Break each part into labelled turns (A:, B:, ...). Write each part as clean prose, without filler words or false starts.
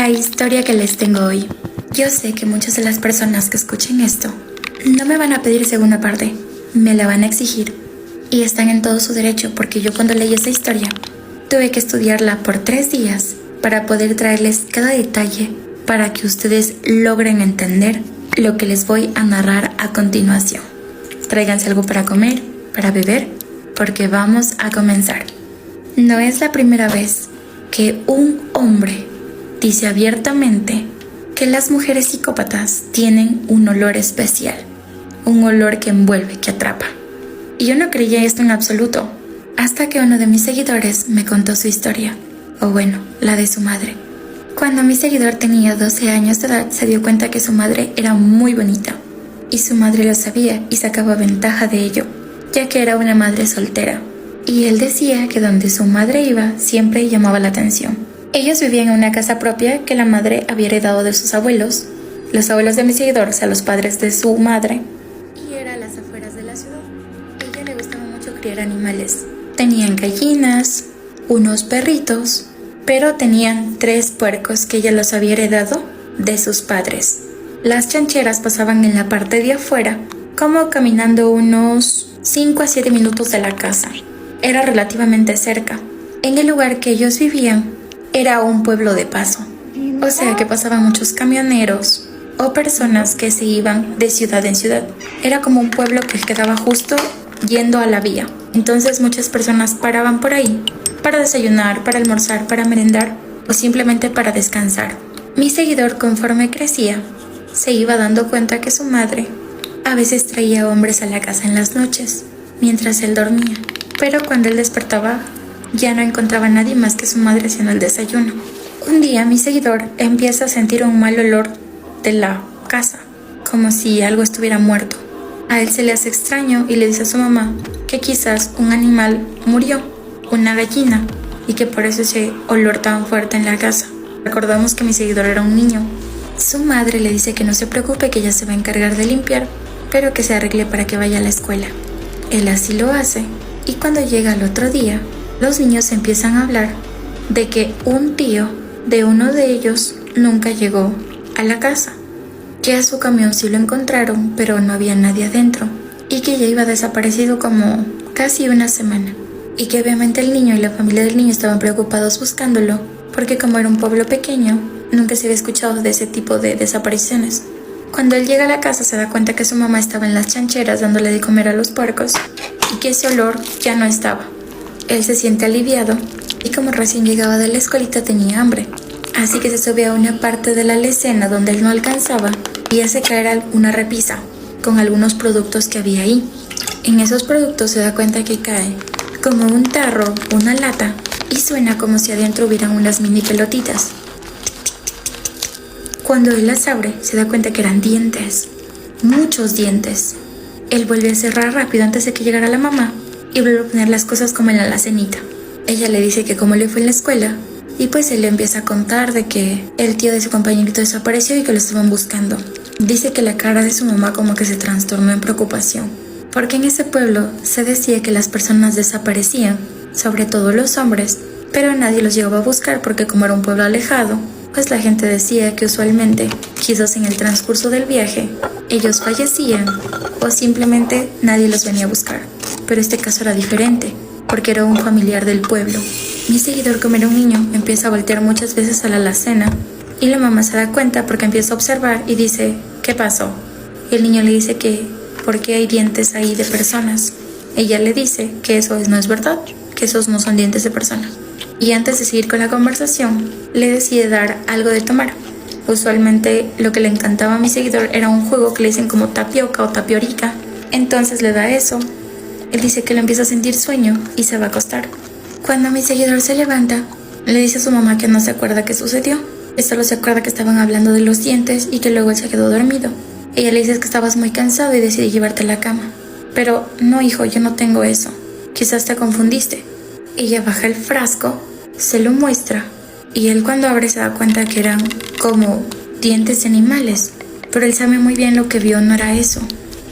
A: La historia que les tengo hoy. Yo sé que muchas de las personas que escuchen esto no me van a pedir segunda parte, me la van a exigir. Y están en todo su derecho, porque yo cuando leí esta historia tuve que estudiarla por 3 días para poder traerles cada detalle para que ustedes logren entender lo que les voy a narrar a continuación. Tráiganse algo para comer, para beber, porque vamos a comenzar. No es la primera vez que un hombre dice abiertamente que las mujeres psicópatas tienen un olor especial, un olor que envuelve, que atrapa. Y yo no creía esto en absoluto, hasta que uno de mis seguidores me contó su historia, o bueno, la de su madre. Cuando mi seguidor tenía 12 años de edad, se dio cuenta que su madre era muy bonita, y su madre lo sabía y sacaba ventaja de ello, ya que era una madre soltera. Y él decía que donde su madre iba, siempre llamaba la atención. Ellos vivían en una casa propia que la madre había heredado de sus abuelos, los abuelos de mi seguidor, o sea, los padres de su madre, y era a las afueras de la ciudad. A ella le gustaba mucho criar animales. Tenían gallinas, unos perritos, pero tenían 3 puercos que ella los había heredado de sus padres. Las chancheras pasaban en la parte de afuera, como caminando unos 5 a 7 minutos de la casa. Era relativamente cerca. En el lugar que ellos vivían, era un pueblo de paso, o sea que pasaban muchos camioneros o personas que se iban de ciudad en ciudad. Era como un pueblo que quedaba justo yendo a la vía. Entonces muchas personas paraban por ahí para desayunar, para almorzar, para merendar o simplemente para descansar. Mi seguidor, conforme crecía, se iba dando cuenta que su madre a veces traía hombres a la casa en las noches mientras él dormía, pero cuando él despertaba ya no encontraba a nadie más que su madre haciendo el desayuno. Un día mi seguidor empieza a sentir un mal olor de la casa, como si algo estuviera muerto. A él se le hace extraño y le dice a su mamá que quizás un animal murió, una gallina, y que por eso ese olor tan fuerte en la casa. Recordamos que mi seguidor era un niño. Su madre le dice que no se preocupe, que ella se va a encargar de limpiar, pero que se arregle para que vaya a la escuela. Él así lo hace, y cuando llega el otro día, los niños empiezan a hablar de que un tío de uno de ellos nunca llegó a la casa, que a su camión sí lo encontraron, pero no había nadie adentro, y que ya iba desaparecido como casi una semana, y que obviamente el niño y la familia del niño estaban preocupados buscándolo, porque como era un pueblo pequeño, nunca se había escuchado de ese tipo de desapariciones. Cuando él llega a la casa se da cuenta que su mamá estaba en las chancheras dándole de comer a los puercos, y que ese olor ya no estaba. Él se siente aliviado y como recién llegaba de la escuelita tenía hambre, así que se sube a una parte de la alacena donde él no alcanzaba y hace caer una repisa con algunos productos que había ahí. En esos productos se da cuenta que cae como un tarro, una lata, y suena como si adentro hubieran unas mini pelotitas. Cuando él las abre se da cuenta que eran dientes, muchos dientes. Él vuelve a cerrar rápido antes de que llegara la mamá y vuelve a poner las cosas como en la alacenita. Ella le dice que cómo le fue en la escuela, y pues él le empieza a contar de que el tío de su compañerito desapareció y que lo estaban buscando. Dice que la cara de su mamá como que se trastornó en preocupación, porque en ese pueblo se decía que las personas desaparecían, sobre todo los hombres, pero nadie los llegaba a buscar porque como era un pueblo alejado, pues la gente decía que usualmente, quizás en el transcurso del viaje, ellos fallecían o simplemente nadie los venía a buscar. Pero este caso era diferente, porque era un familiar del pueblo. Mi seguidor, como era un niño, empieza a voltear muchas veces a la alacena y la mamá se da cuenta porque empieza a observar y dice, ¿qué pasó? Y el niño le dice que, ¿por qué hay dientes ahí de personas? Ella le dice que eso no es verdad, que esos no son dientes de personas. Y antes de seguir con la conversación, le decide dar algo de tomar. Usualmente lo que le encantaba a mi seguidor era un jugo que le dicen como tapioca o tapiorica. Entonces le da eso. Él dice que le empieza a sentir sueño y se va a acostar. Cuando mi seguidor se levanta, le dice a su mamá que no se acuerda qué sucedió. Solo se acuerda que estaban hablando de los dientes y que luego él se quedó dormido. Ella le dice que estabas muy cansado y decide llevarte a la cama. Pero no, hijo, yo no tengo eso. Quizás te confundiste. Ella baja el frasco, se lo muestra y él cuando abre se da cuenta que eran como dientes de animales. Pero él sabe muy bien lo que vio no era eso.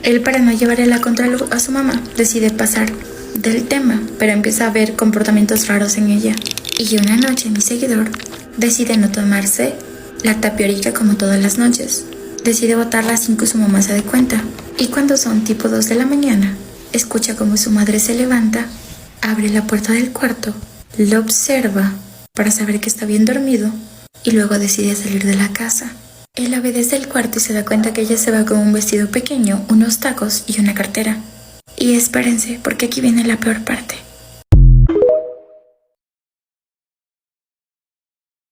A: Él, para no llevarle la contra a su mamá, decide pasar del tema, pero empieza a ver comportamientos raros en ella. Y una noche mi seguidor decide no tomarse La tapiorica como todas las noches. Decide botarla sin que su mamá se dé cuenta. Y cuando son tipo 2 de la mañana, escucha como su madre se levanta, abre la puerta del cuarto, lo observa para saber que está bien dormido y luego decide salir de la casa. Él la ve desde el cuarto y se da cuenta que ella se va con un vestido pequeño, unos tacos y una cartera. Y espérense, porque aquí viene la peor parte.